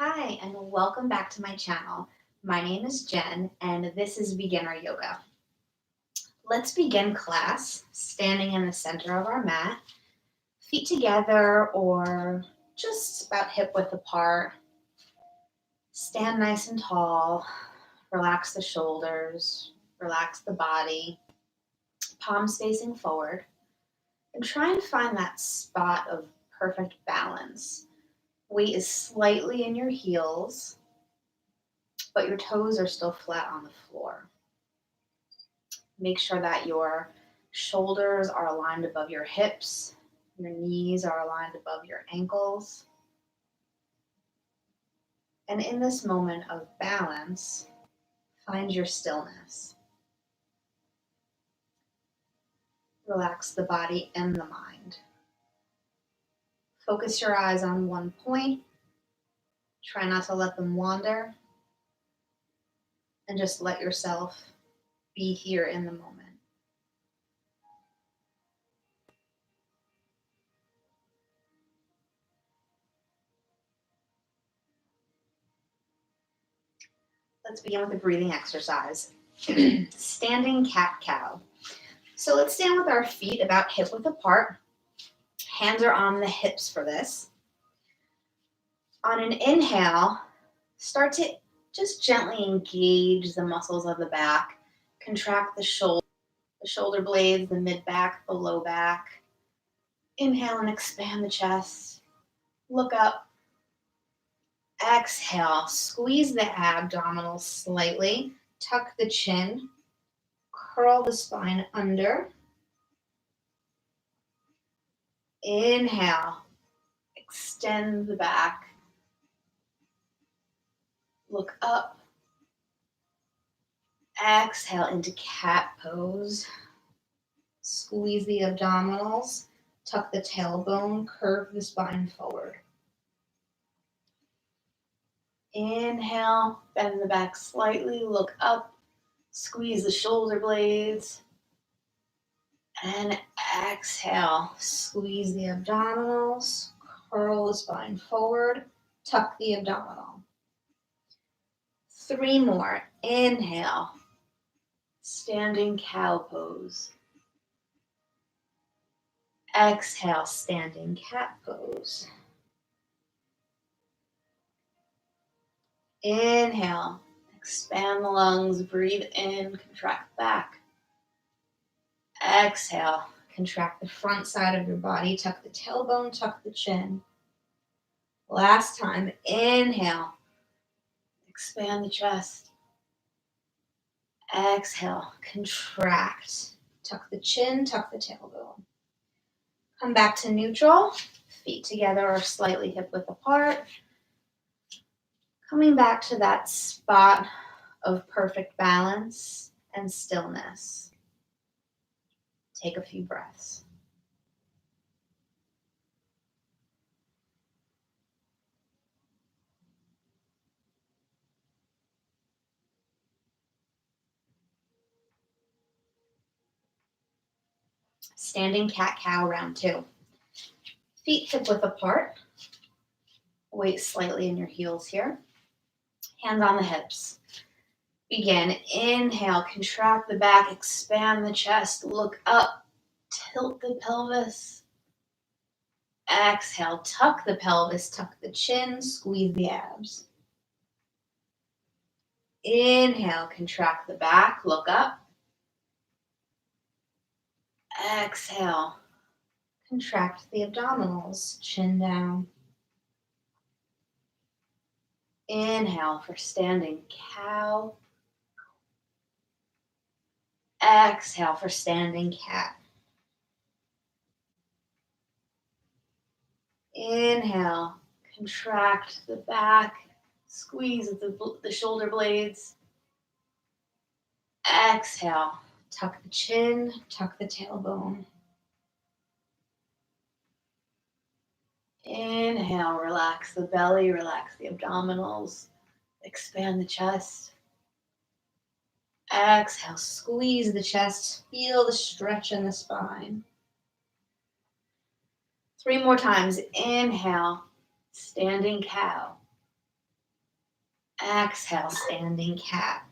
Hi, and welcome back to my channel. My name is Jen, and this is Beginner Yoga. Let's begin class standing in the center of our mat, feet together or just about hip width apart. Stand nice and tall, relax the shoulders, relax the body, palms facing forward, and try and find that spot of perfect balance. Weight is slightly in your heels, but your toes are still flat on the floor. Make sure that your shoulders are aligned above your hips, your knees are aligned above your ankles. And in this moment of balance, find your stillness. Relax the body and the mind. Focus your eyes on one point. Try not to let them wander. And just let yourself be here in the moment. Let's begin with a breathing exercise. Standing cat-cow. So let's stand with our feet about hip width apart. Hands are on the hips for this. On an inhale, start to just gently engage the muscles of the back. Contract the shoulder blades, the mid-back, the low back. Inhale and expand the chest. Look up. Exhale, squeeze the abdominals slightly. Tuck the chin. Curl the spine under. Inhale, extend the back. Look up. Exhale into cat pose. Squeeze the abdominals. Tuck the tailbone. Curve the spine forward. Inhale, bend the back slightly. Look up. Squeeze the shoulder blades. And exhale. Squeeze the abdominals. Curl the spine forward. Tuck the abdominal. 3 more. Inhale. Standing cow pose. Exhale, standing cat pose. Inhale, expand the lungs, breathe in, contract back. Exhale, contract the front side of your body, tuck the tailbone, tuck the chin. Last time, inhale, expand the chest. Exhale, contract, tuck the chin, tuck the tailbone. Come back to neutral, feet together or slightly hip width apart. Coming back to that spot of perfect balance and stillness. Take a few breaths. Standing cat-cow round 2. Feet hip width apart. Weight slightly in your heels here. Hands on the hips. Begin. Inhale, contract the back, expand the chest, look up, tilt the pelvis. Exhale, tuck the pelvis, tuck the chin, squeeze the abs. Inhale, contract the back, look up. Exhale, contract the abdominals, chin down. Inhale for standing cow. Exhale for standing cat. Inhale, contract the back, squeeze the shoulder blades. Exhale, tuck the chin, tuck the tailbone. Inhale, relax the belly, relax the abdominals, expand the chest. Exhale, squeeze the chest, feel the stretch in the spine. 3 more times. Inhale, standing cow. Exhale, standing cat.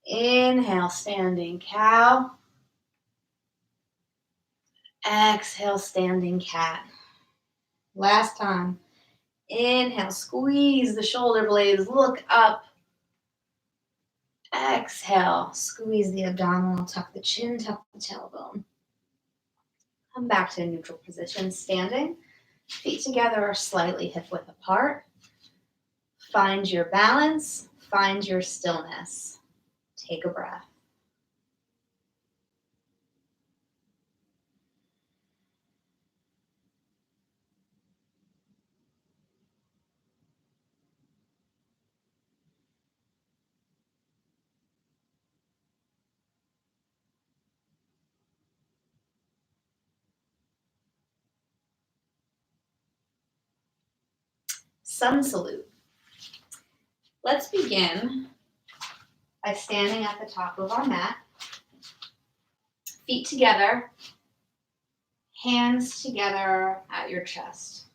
Inhale, standing cow. Exhale, standing cat. Last time. Inhale, squeeze the shoulder blades, look up. Exhale, squeeze the abdominal, tuck the chin, tuck the tailbone. Come back to a neutral position, standing. Feet together or slightly hip width apart. Find your balance, find your stillness. Take a breath. Sun salute. Let's begin by standing at the top of our mat. Feet together, hands together at your chest.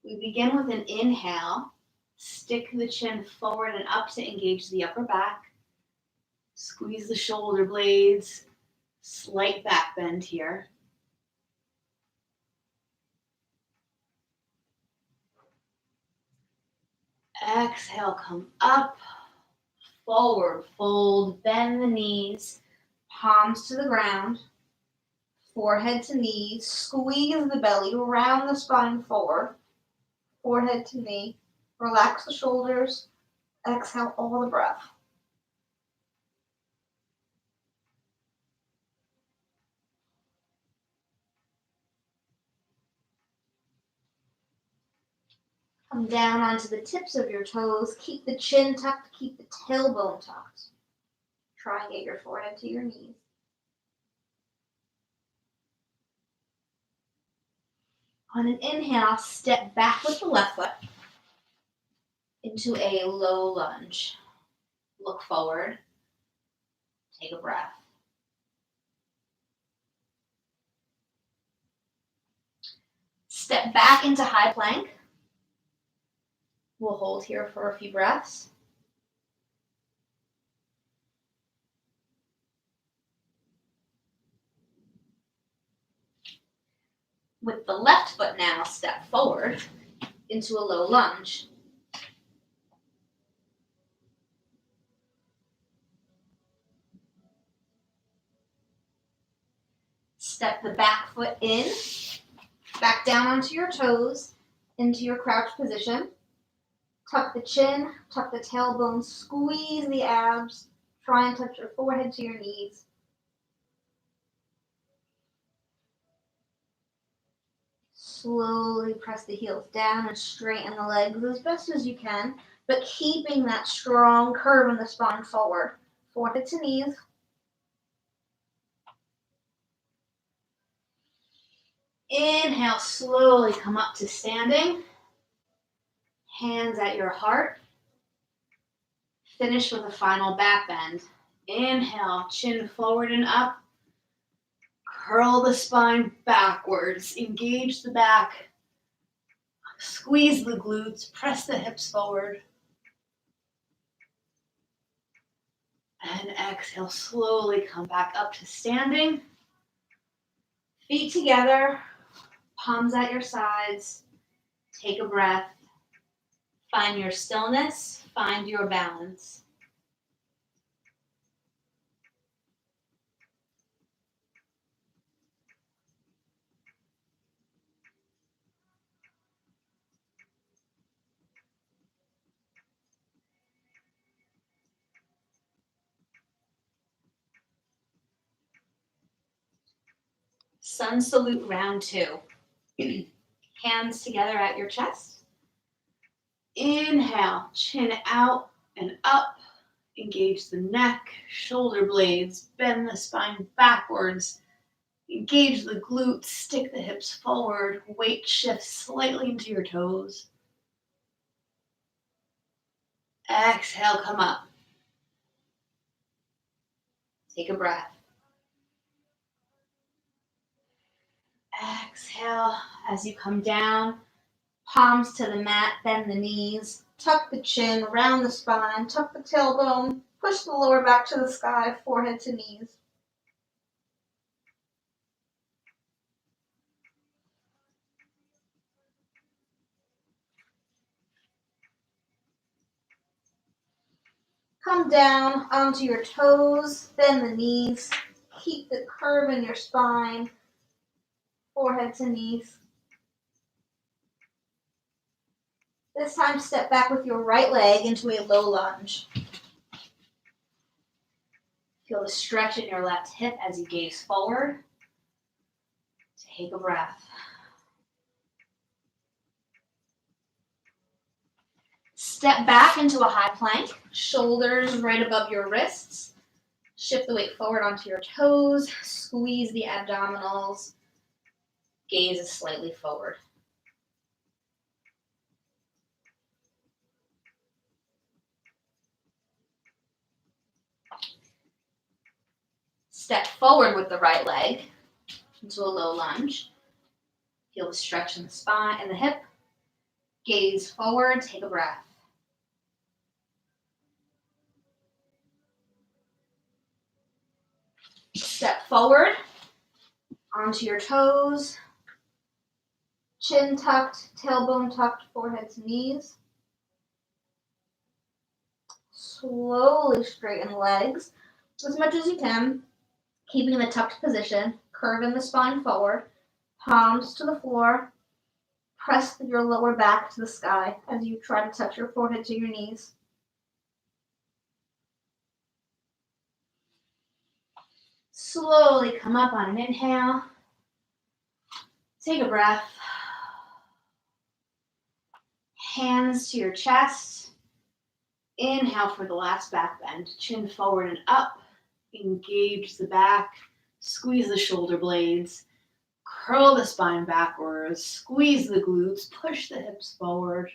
We begin with an inhale. Stick the chin forward and up to engage the upper back. Squeeze the shoulder blades. Slight back bend here. Exhale, come up, forward, fold, bend the knees, palms to the ground, forehead to knees, squeeze the belly, round the spine forward, forehead to knee, relax the shoulders, exhale all the breath. Come down onto the tips of your toes, keep the chin tucked, keep the tailbone tucked. Try and get your forehead to your knees. On an inhale, step back with the left foot into a low lunge. Look forward. Take a breath. Step back into high plank. We'll hold here for a few breaths. With the left foot now, step forward into a low lunge. Step the back foot in, back down onto your toes, into your crouch position. Tuck the chin, tuck the tailbone, squeeze the abs. Try and touch your forehead to your knees. Slowly press the heels down and straighten the legs as best as you can, but keeping that strong curve in the spine forward. Forehead to knees. Inhale, slowly come up to standing. Hands at your heart. Finish with a final back bend. Inhale, chin forward and up. Curl the spine backwards. Engage the back. Squeeze the glutes. Press the hips forward. And exhale, slowly come back up to standing. Feet together, palms at your sides. Take a breath. Find your stillness. Find your balance. Sun salute round 2. Hands together at your chest. Inhale, chin out and up. Engage the neck, shoulder blades, bend the spine backwards. Engage the glutes, stick the hips forward. Weight shifts slightly into your toes. Exhale, come up. Take a breath. Exhale as you come down. Palms to the mat, bend the knees, tuck the chin, round the spine, tuck the tailbone, push the lower back to the sky, forehead to knees. Come down onto your toes, bend the knees, keep the curve in your spine, forehead to knees. This time, step back with your right leg into a low lunge. Feel the stretch in your left hip as you gaze forward. Take a breath. Step back into a high plank, shoulders right above your wrists. Shift the weight forward onto your toes, squeeze the abdominals, gaze is slightly forward. Step forward with the right leg into a low lunge. Feel the stretch in the spine and the hip. Gaze forward, take a breath. Step forward onto your toes, chin tucked, tailbone tucked, forehead to knees. Slowly straighten legs as much as you can, keeping the tucked position, curving the spine forward, palms to the floor. Press your lower back to the sky as you try to touch your forehead to your knees. Slowly come up on an inhale. Take a breath. Hands to your chest. Inhale for the last back bend. Chin forward and up. Engage the back. Squeeze the shoulder blades. Curl the spine backwards. Squeeze the glutes. Push the hips forward.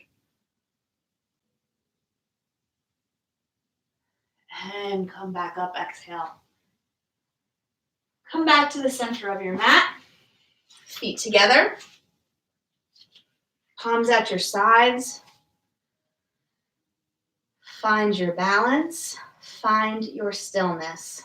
And come back up. Exhale. Come back to the center of your mat. Feet together. Palms at your sides. Find your balance. Find your stillness.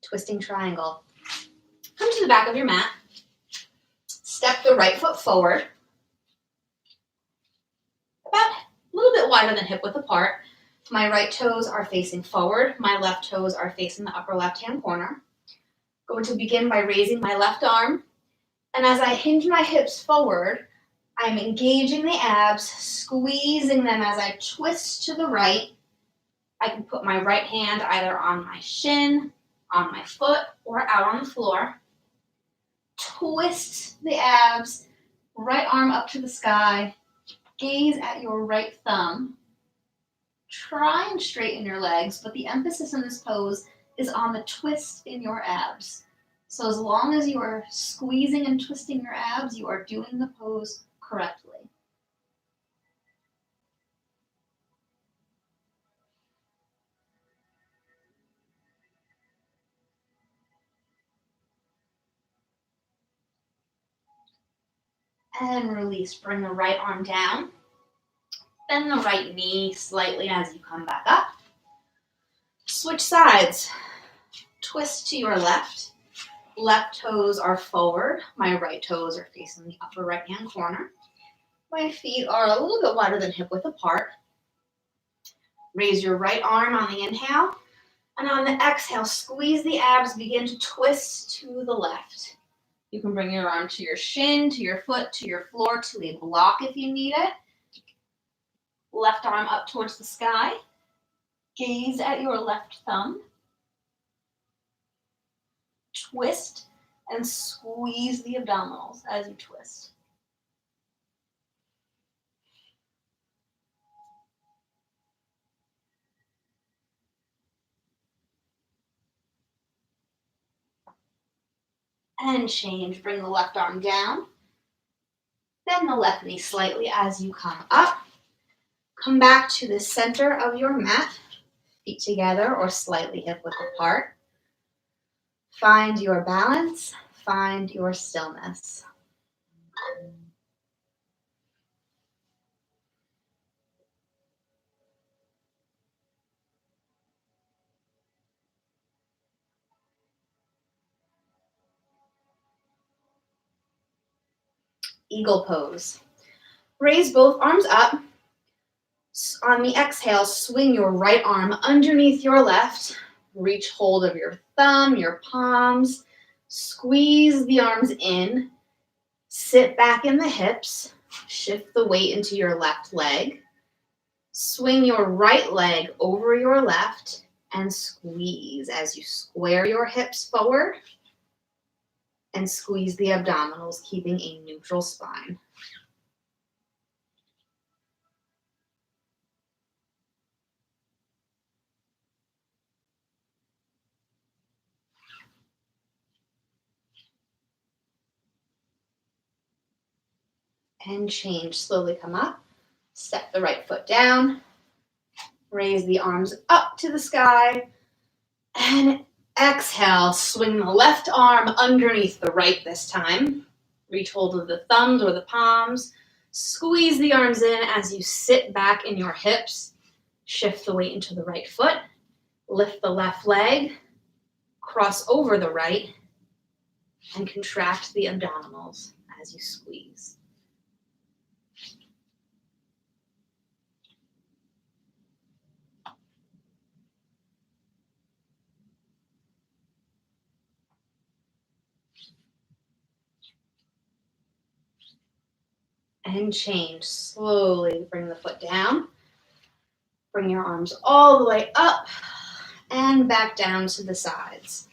Twisting triangle. Come to the back of your mat. Step the right foot forward. About a little bit wider than hip width apart. My right toes are facing forward. My left toes are facing the upper left-hand corner. Going to begin by raising my left arm. And as I hinge my hips forward, I'm engaging the abs, squeezing them as I twist to the right. I can put my right hand either on my shin, on my foot, or out on the floor. Twist the abs, right arm up to the sky. Gaze at your right thumb. Try and straighten your legs, but the emphasis in this pose is on the twist in your abs. So as long as you are squeezing and twisting your abs, you are doing the pose correctly. And release. Bring the right arm down. Bend the right knee slightly as you come back up. Switch sides. Twist to your left. Left toes are forward. My right toes are facing the upper right-hand corner. My feet are a little bit wider than hip width apart. Raise your right arm on the inhale. And on the exhale, squeeze the abs, begin to twist to the left. You can bring your arm to your shin, to your foot, to your floor, to a block if you need it. Left arm up towards the sky. Gaze at your left thumb. Twist and squeeze the abdominals as you twist. And change. Bring the left arm down. Bend the left knee slightly as you come up. Come back to the center of your mat, feet together or slightly hip width apart. Find your balance, find your stillness. Eagle pose. Raise both arms up. On the exhale, swing your right arm underneath your left. Reach hold of your thumb, your palms. Squeeze the arms in. Sit back in the hips. Shift the weight into your left leg. Swing your right leg over your left and squeeze as you square your hips forward and squeeze the abdominals, keeping a neutral spine. And change. Slowly come up. Step the right foot down. Raise the arms up to the sky. And exhale. Swing the left arm underneath the right this time. Reach hold of the thumbs or the palms. Squeeze the arms in as you sit back in your hips. Shift the weight into the right foot. Lift the left leg. Cross over the right. And contract the abdominals as you squeeze. And change. Slowly bring the foot down. Bring your arms all the way up and back down to the sides.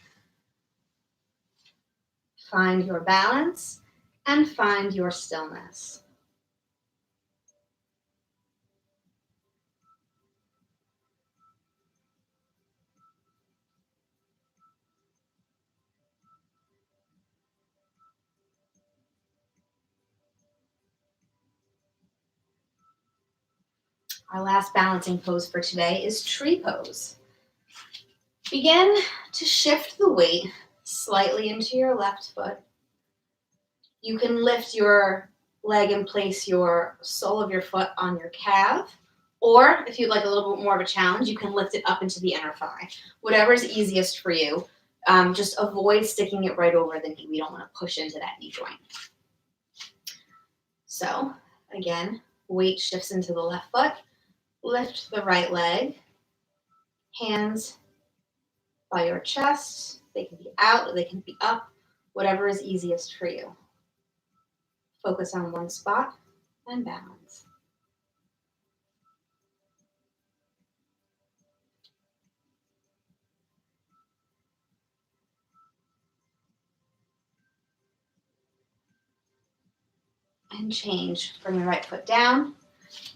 Find your balance and find your stillness. Our last balancing pose for today is tree pose. Begin to shift the weight slightly into your left foot. You can lift your leg and place your sole of your foot on your calf, or if you'd like a little bit more of a challenge, you can lift it up into the inner thigh. Whatever is easiest for you. Just avoid sticking it right over the knee. We don't want to push into that knee joint. So again, weight shifts into the left foot. Lift the right leg. Hands by your chest. They can be out or they can be up. Whatever is easiest for you. Focus on one spot and balance. And change. Bring your right foot down.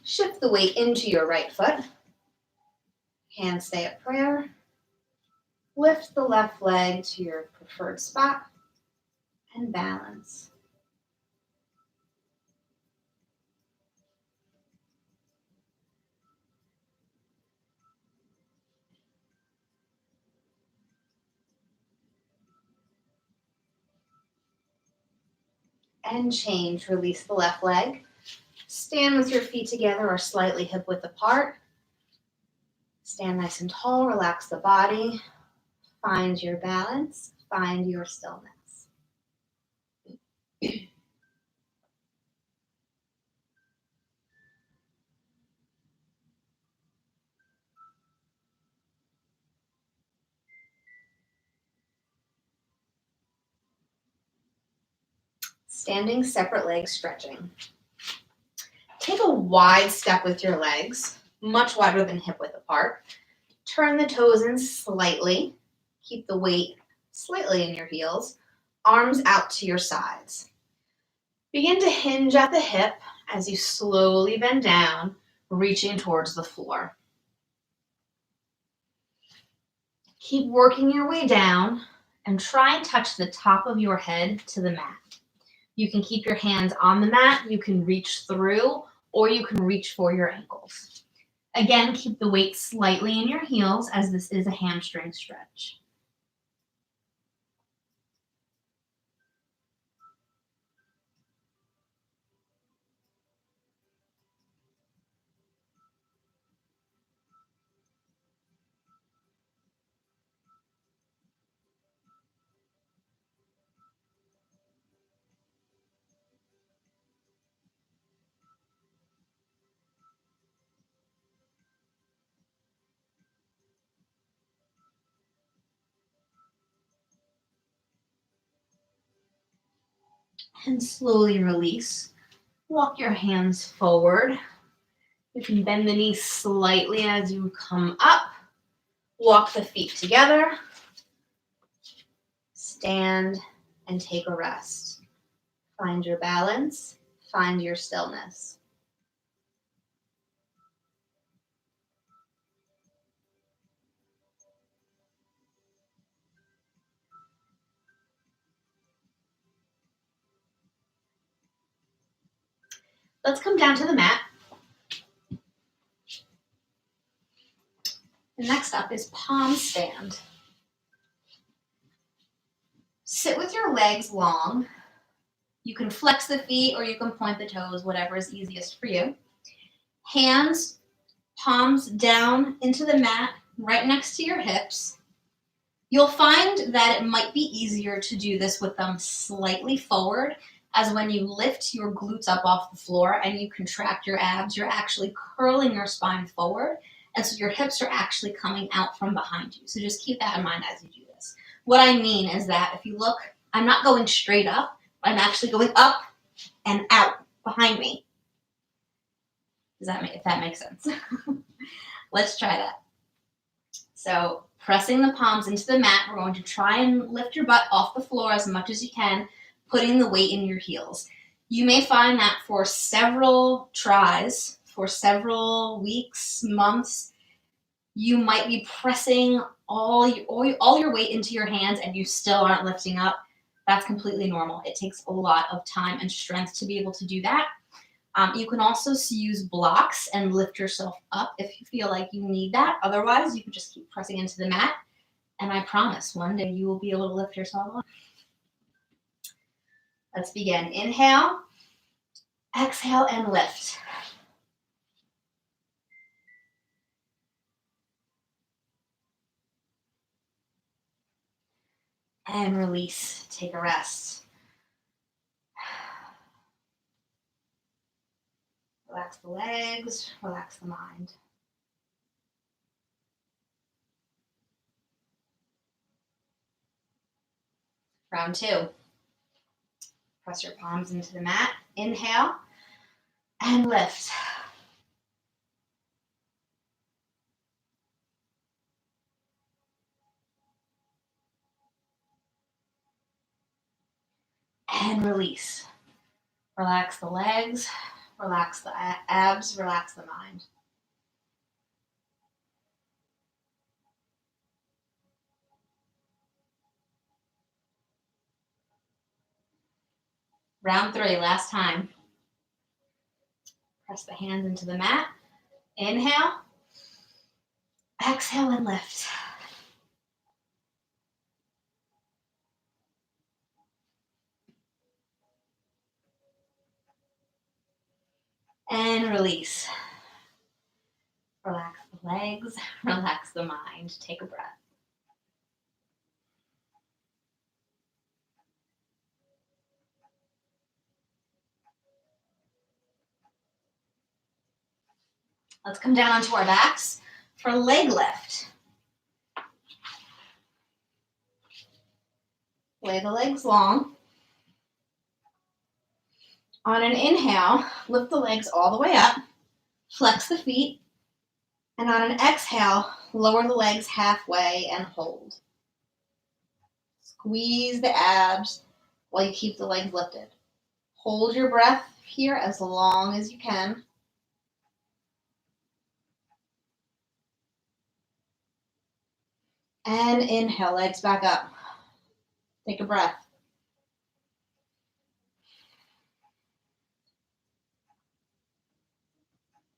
Shift the weight into your right foot. Hands stay at prayer. Lift the left leg to your preferred spot and balance. And change. Release the left leg. Stand with your feet together or slightly hip width apart. Stand nice and tall. Relax the body. Find your balance. Find your stillness. Standing separate leg stretching. Take a wide step with your legs, much wider than hip width apart. Turn the toes in slightly. Keep the weight slightly in your heels. Arms out to your sides. Begin to hinge at the hip as you slowly bend down, reaching towards the floor. Keep working your way down and try and touch the top of your head to the mat. You can keep your hands on the mat, you can reach through, or you can reach for your ankles. Again, keep the weight slightly in your heels as this is a hamstring stretch. And slowly release. Walk your hands forward. You can bend the knees slightly as you come up. Walk the feet together. Stand and take a rest. Find your balance. Find your stillness. Let's come down to the mat. And next up is palm stand. Sit with your legs long. You can flex the feet or you can point the toes, whatever is easiest for you. Hands, palms down into the mat, right next to your hips. You'll find that it might be easier to do this with them slightly forward, as when you lift your glutes up off the floor and you contract your abs, you're actually curling your spine forward, and so your hips are actually coming out from behind you. So just keep that in mind as you do this. What I mean is that if you look, I'm not going straight up, I'm actually going up and out behind me. If that makes sense? Let's try that. So pressing the palms into the mat, we're going to try and lift your butt off the floor as much as you can, putting the weight in your heels. You may find that for several tries, for several weeks, months, you might be pressing all your weight into your hands and you still aren't lifting up. That's completely normal. It takes a lot of time and strength to be able to do that. You can also use blocks and lift yourself up if you feel like you need that. Otherwise, you can just keep pressing into the mat. And I promise one day you will be able to lift yourself up. Let's begin. Inhale, exhale, and lift. And release. Take a rest. Relax the legs, relax the mind. Round two. Press your palms into the mat. Inhale and lift. And release. Relax the legs, relax the abs, relax the mind. Round three, last time. Press the hands into the mat. Inhale. Exhale and lift. And release. Relax the legs, relax the mind. Take a breath. Let's come down onto our backs for leg lift. Lay the legs long. On an inhale, lift the legs all the way up, flex the feet, and on an exhale, lower the legs halfway and hold. Squeeze the abs while you keep the legs lifted. Hold your breath here as long as you can. And inhale, legs back up. Take a breath.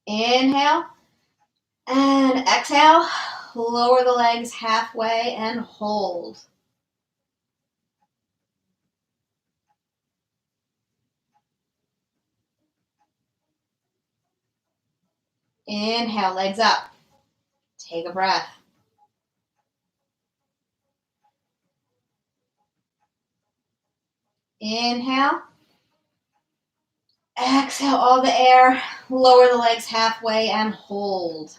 Inhale and exhale. Lower the legs halfway and hold. Inhale, legs up. Take a breath. Inhale. Exhale all the air. Lower the legs halfway and hold.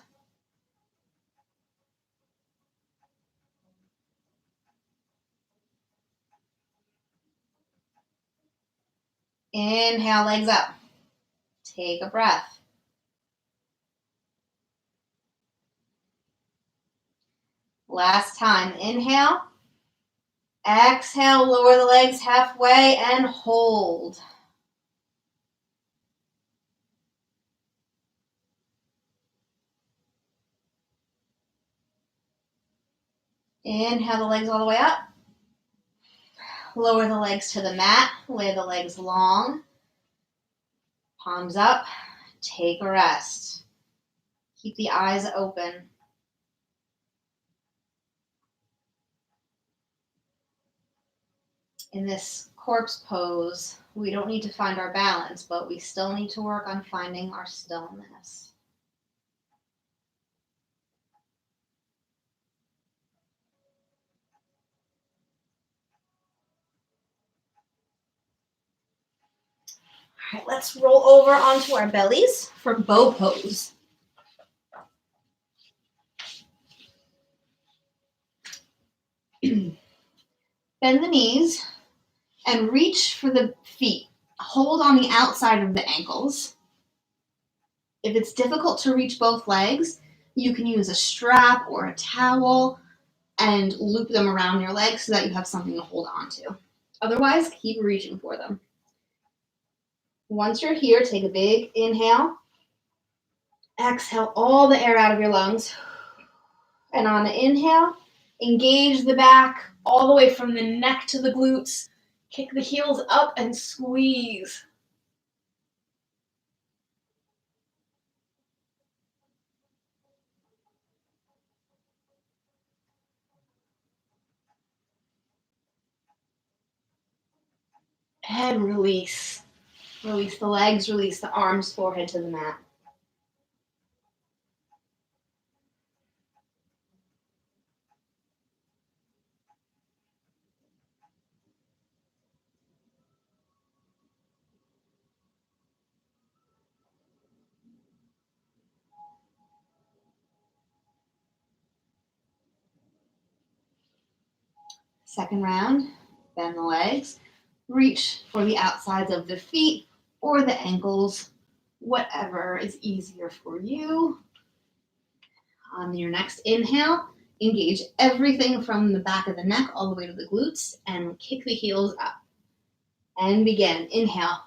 Inhale, legs up. Take a breath. Last time. Inhale. Exhale, lower the legs halfway and hold. Inhale the legs all the way up. Lower the legs to the mat. Lay the legs long. Palms up. Take a rest. Keep the eyes open. In this corpse pose, we don't need to find our balance, but we still need to work on finding our stillness. All right, let's roll over onto our bellies for bow pose. Bend the knees and reach for the feet. Hold on the outside of the ankles. If it's difficult to reach both legs, you can use a strap or a towel and loop them around your legs so that you have something to hold on to. Otherwise, keep reaching for them. Once you're here, take a big inhale. Exhale all the air out of your lungs. And on the inhale, engage the back all the way from the neck to the glutes. Kick the heels up and squeeze. And release. Release the legs, release the arms, forehead to the mat. Second round, bend the legs. Reach for the outsides of the feet or the ankles, whatever is easier for you. On your next inhale, engage everything from the back of the neck all the way to the glutes and kick the heels up. And begin. Inhale.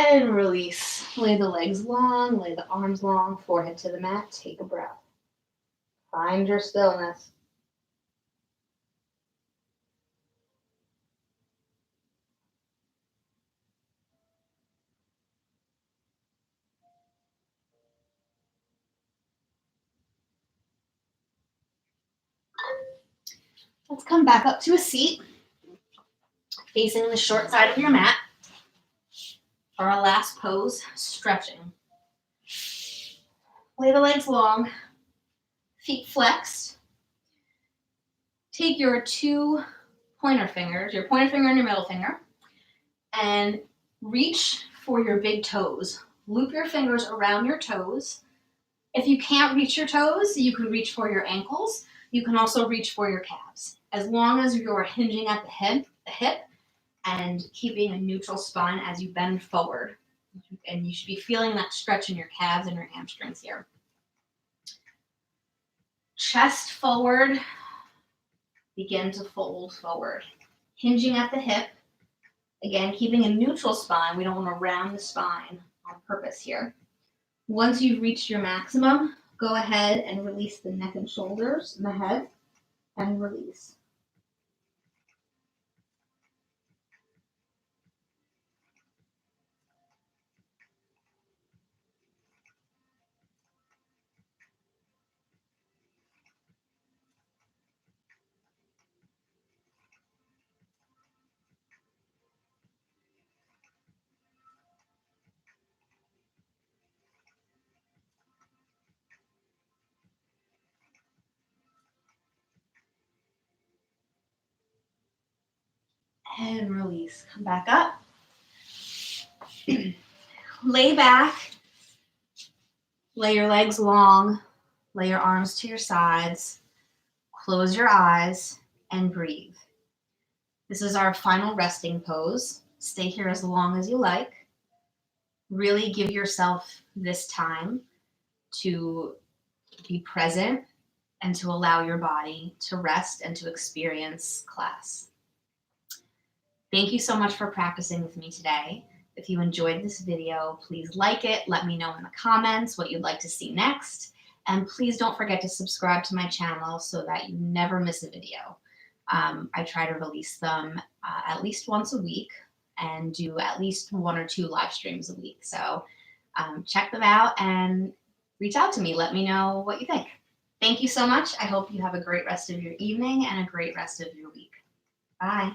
And release. Lay the legs long, lay the arms long, forehead to the mat. Take a breath. Find your stillness. Let's come back up to a seat, facing the short side of your mat. For our last pose, stretching. Lay the legs long, feet flexed. Take your two pointer fingers, your pointer finger and your middle finger, and reach for your big toes. Loop your fingers around your toes. If you can't reach your toes, you can reach for your ankles. You can also reach for your calves. As long as you're hinging at the hip and keeping a neutral spine as you bend forward. And you should be feeling that stretch in your calves and your hamstrings here. Chest forward, begin to fold forward. Hinging at the hip, again, keeping a neutral spine. We don't want to round the spine on purpose here. Once you've reached your maximum, Go ahead and release the neck and shoulders and the head, and release. And release. Come back up. Lay back. Lay your legs long. Lay your arms to your sides. Close your eyes and breathe. This is our final resting pose. Stay here as long as you like. Really give yourself this time to be present and to allow your body to rest and to experience class. Thank you so much for practicing with me today. If you enjoyed this video, please like it. Let me know in the comments what you'd like to see next. And please don't forget to subscribe to my channel so that you never miss a video. I try to release them at least once a week and do at least 1 or 2 live streams a week. So check them out and reach out to me. Let me know what you think. Thank you so much. I hope you have a great rest of your evening and a great rest of your week. Bye.